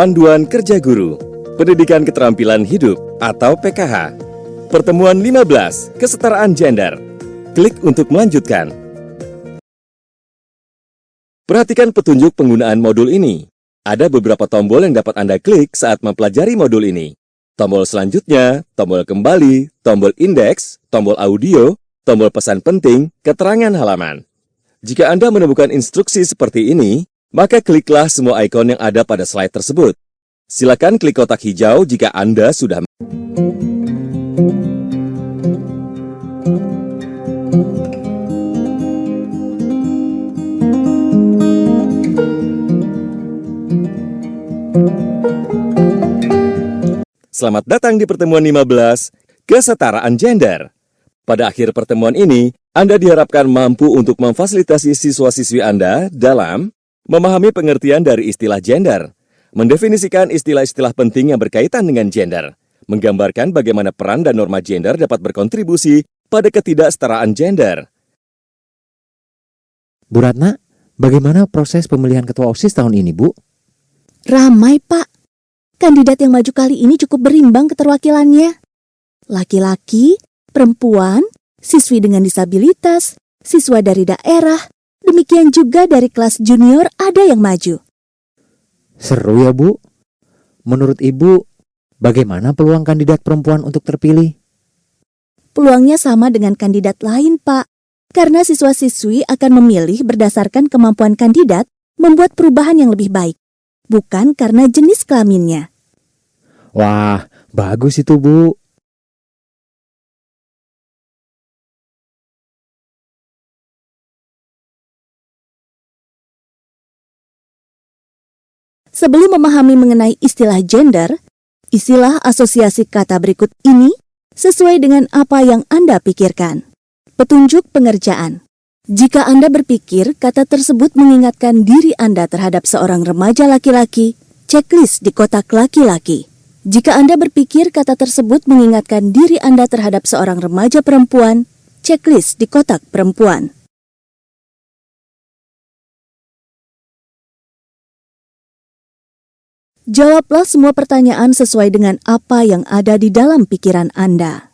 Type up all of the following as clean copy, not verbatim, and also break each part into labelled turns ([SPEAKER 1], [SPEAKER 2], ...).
[SPEAKER 1] Panduan Kerja Guru, Pendidikan Keterampilan Hidup atau PKH. Pertemuan 15, Kesetaraan Gender. Klik untuk melanjutkan. Perhatikan petunjuk penggunaan modul ini. Ada beberapa tombol yang dapat Anda klik saat mempelajari modul ini. Tombol selanjutnya, tombol kembali, tombol indeks, tombol audio, tombol pesan penting, keterangan halaman. Jika Anda menemukan instruksi seperti ini, maka kliklah semua ikon yang ada pada slide tersebut. Silakan klik kotak hijau jika Anda sudah. Selamat datang di pertemuan 15, Kesetaraan Gender. Pada akhir pertemuan ini, Anda diharapkan mampu untuk memfasilitasi siswa-siswi Anda dalam memahami pengertian dari istilah gender, mendefinisikan istilah-istilah penting yang berkaitan dengan gender, menggambarkan bagaimana peran dan norma gender dapat berkontribusi pada ketidaksetaraan gender.
[SPEAKER 2] Bu Ratna, bagaimana proses pemilihan ketua OSIS tahun ini, Bu?
[SPEAKER 3] Ramai, Pak. Kandidat yang maju kali ini cukup berimbang keterwakilannya. Laki-laki, perempuan, siswi dengan disabilitas, siswa dari daerah, demikian juga dari kelas junior ada yang maju.
[SPEAKER 2] Seru ya, Bu. Menurut Ibu, bagaimana peluang kandidat perempuan untuk terpilih?
[SPEAKER 3] Peluangnya sama dengan kandidat lain, Pak. Karena siswa-siswi akan memilih berdasarkan kemampuan kandidat membuat perubahan yang lebih baik, bukan karena jenis kelaminnya.
[SPEAKER 2] Wah, bagus itu, Bu.
[SPEAKER 3] Sebelum memahami mengenai istilah gender, isilah asosiasi kata berikut ini sesuai dengan apa yang Anda pikirkan. Petunjuk pengerjaan. Jika Anda berpikir kata tersebut mengingatkan diri Anda terhadap seorang remaja laki-laki, checklist di kotak laki-laki. Jika Anda berpikir kata tersebut mengingatkan diri Anda terhadap seorang remaja perempuan, checklist di kotak perempuan. Jawablah semua pertanyaan sesuai dengan apa yang ada di dalam pikiran Anda.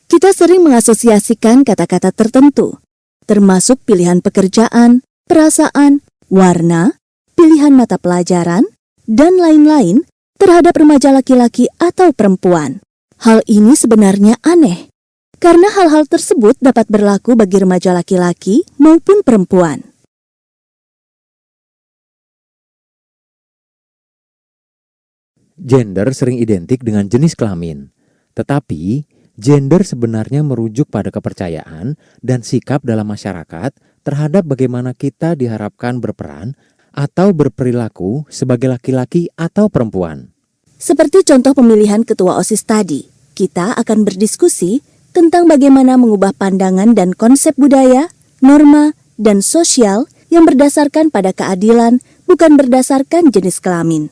[SPEAKER 3] Kita sering mengasosiasikan kata-kata tertentu, termasuk pilihan pekerjaan, perasaan, warna, pilihan mata pelajaran, dan lain-lain terhadap remaja laki-laki atau perempuan. Hal ini sebenarnya aneh, karena hal-hal tersebut dapat berlaku bagi remaja laki-laki maupun perempuan.
[SPEAKER 2] Gender sering identik dengan jenis kelamin, tetapi gender sebenarnya merujuk pada kepercayaan dan sikap dalam masyarakat terhadap bagaimana kita diharapkan berperan atau berperilaku sebagai laki-laki atau perempuan.
[SPEAKER 3] Seperti contoh pemilihan ketua OSIS tadi, kita akan berdiskusi tentang bagaimana mengubah pandangan dan konsep budaya, norma, dan sosial yang berdasarkan pada keadilan, bukan berdasarkan jenis kelamin.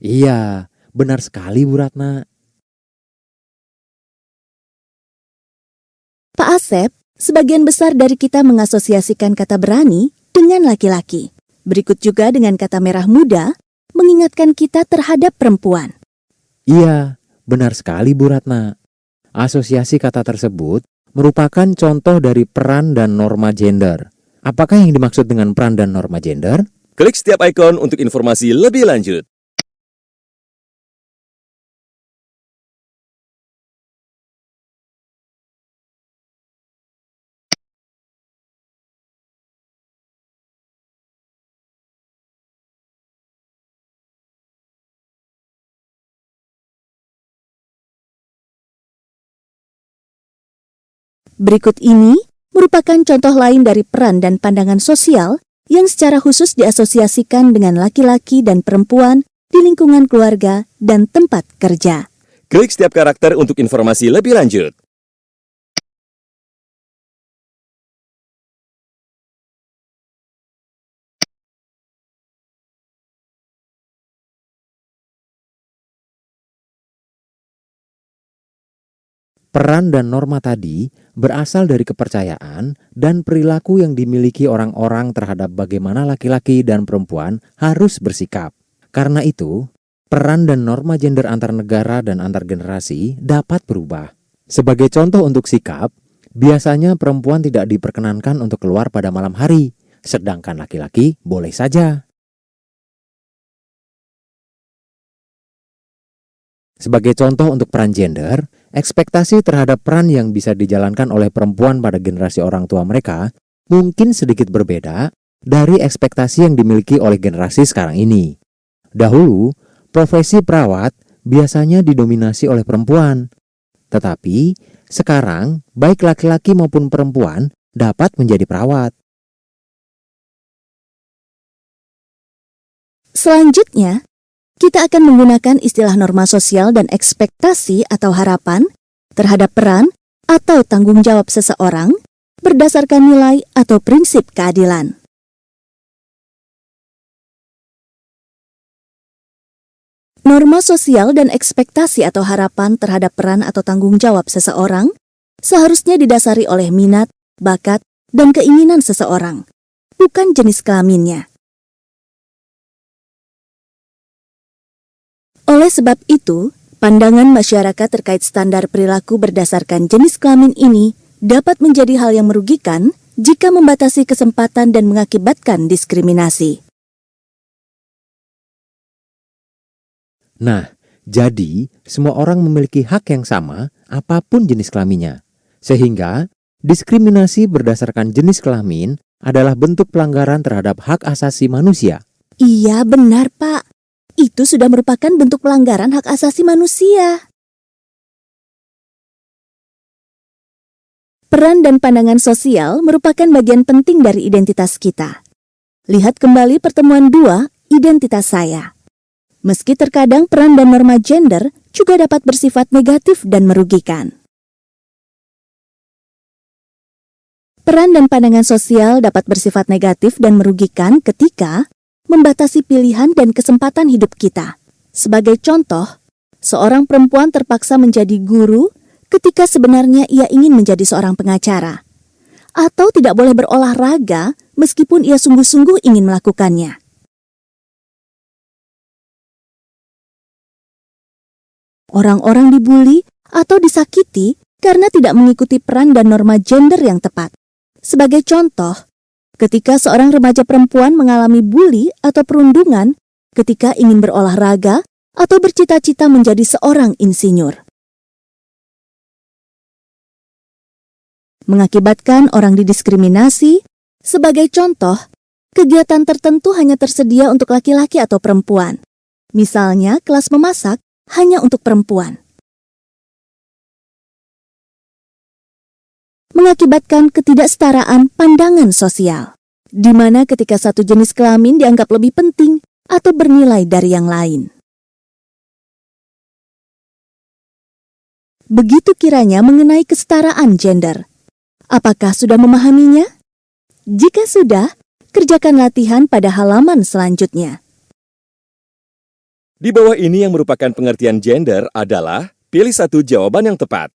[SPEAKER 2] Iya, benar sekali, Bu Ratna.
[SPEAKER 3] Pak Asep, sebagian besar dari kita mengasosiasikan kata berani dengan laki-laki. Berikut juga dengan kata merah muda, mengingatkan kita terhadap perempuan.
[SPEAKER 2] Iya, benar sekali, Bu Ratna. Asosiasi kata tersebut merupakan contoh dari peran dan norma gender. Apakah yang dimaksud dengan peran dan norma gender?
[SPEAKER 1] Klik setiap ikon untuk informasi lebih lanjut.
[SPEAKER 3] Berikut ini merupakan contoh lain dari peran dan pandangan sosial yang secara khusus diasosiasikan dengan laki-laki dan perempuan di lingkungan keluarga dan tempat kerja.
[SPEAKER 1] Klik setiap karakter untuk informasi lebih lanjut.
[SPEAKER 2] Peran dan norma tadi berasal dari kepercayaan dan perilaku yang dimiliki orang-orang terhadap bagaimana laki-laki dan perempuan harus bersikap. Karena itu, peran dan norma gender antar negara dan antar generasi dapat berubah. Sebagai contoh untuk sikap, biasanya perempuan tidak diperkenankan untuk keluar pada malam hari, sedangkan laki-laki boleh saja. Sebagai contoh untuk peran gender, ekspektasi terhadap peran yang bisa dijalankan oleh perempuan pada generasi orang tua mereka mungkin sedikit berbeda dari ekspektasi yang dimiliki oleh generasi sekarang ini. Dahulu, profesi perawat biasanya didominasi oleh perempuan. Tetapi, sekarang baik laki-laki maupun perempuan dapat menjadi perawat.
[SPEAKER 3] Selanjutnya, kita akan menggunakan istilah norma sosial dan ekspektasi atau harapan terhadap peran atau tanggung jawab seseorang berdasarkan nilai atau prinsip keadilan. Norma sosial dan ekspektasi atau harapan terhadap peran atau tanggung jawab seseorang seharusnya didasari oleh minat, bakat, dan keinginan seseorang, bukan jenis kelaminnya. Oleh sebab itu, pandangan masyarakat terkait standar perilaku berdasarkan jenis kelamin ini dapat menjadi hal yang merugikan jika membatasi kesempatan dan mengakibatkan diskriminasi.
[SPEAKER 2] Nah, jadi semua orang memiliki hak yang sama apapun jenis kelaminnya. Sehingga, diskriminasi berdasarkan jenis kelamin adalah bentuk pelanggaran terhadap hak asasi manusia.
[SPEAKER 3] Iya, benar, Pak. Itu sudah merupakan bentuk pelanggaran hak asasi manusia. Peran dan pandangan sosial merupakan bagian penting dari identitas kita. Lihat kembali pertemuan 2, identitas saya. Meski terkadang peran dan norma gender juga dapat bersifat negatif dan merugikan. Peran dan pandangan sosial dapat bersifat negatif dan merugikan ketika membatasi pilihan dan kesempatan hidup kita. Sebagai contoh, seorang perempuan terpaksa menjadi guru ketika sebenarnya ia ingin menjadi seorang pengacara, atau tidak boleh berolahraga meskipun ia sungguh-sungguh ingin melakukannya. Orang-orang dibuli atau disakiti karena tidak mengikuti peran dan norma gender yang tepat. Sebagai contoh, ketika seorang remaja perempuan mengalami bully atau perundungan ketika ingin berolahraga atau bercita-cita menjadi seorang insinyur. Mengakibatkan orang didiskriminasi, sebagai contoh, kegiatan tertentu hanya tersedia untuk laki-laki atau perempuan. Misalnya, kelas memasak hanya untuk perempuan. Mengakibatkan ketidaksetaraan pandangan sosial, di mana ketika satu jenis kelamin dianggap lebih penting atau bernilai dari yang lain. Begitu kiranya mengenai kesetaraan gender. Apakah sudah memahaminya? Jika sudah, kerjakan latihan pada halaman selanjutnya.
[SPEAKER 1] Di bawah ini yang merupakan pengertian gender adalah pilih satu jawaban yang tepat.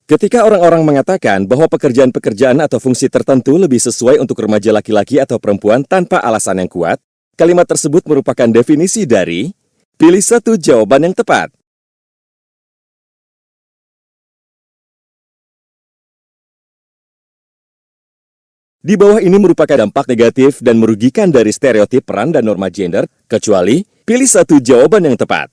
[SPEAKER 1] Ketika orang-orang mengatakan bahwa pekerjaan-pekerjaan atau fungsi tertentu lebih sesuai untuk remaja laki-laki atau perempuan tanpa alasan yang kuat, kalimat tersebut merupakan definisi dari pilih satu jawaban yang tepat. Di bawah ini merupakan dampak negatif dan merugikan dari stereotip peran dan norma gender, kecuali pilih satu jawaban yang tepat.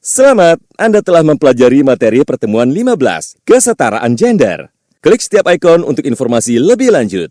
[SPEAKER 1] Selamat, Anda telah mempelajari materi pertemuan 15, kesetaraan gender. Klik setiap ikon untuk informasi lebih lanjut.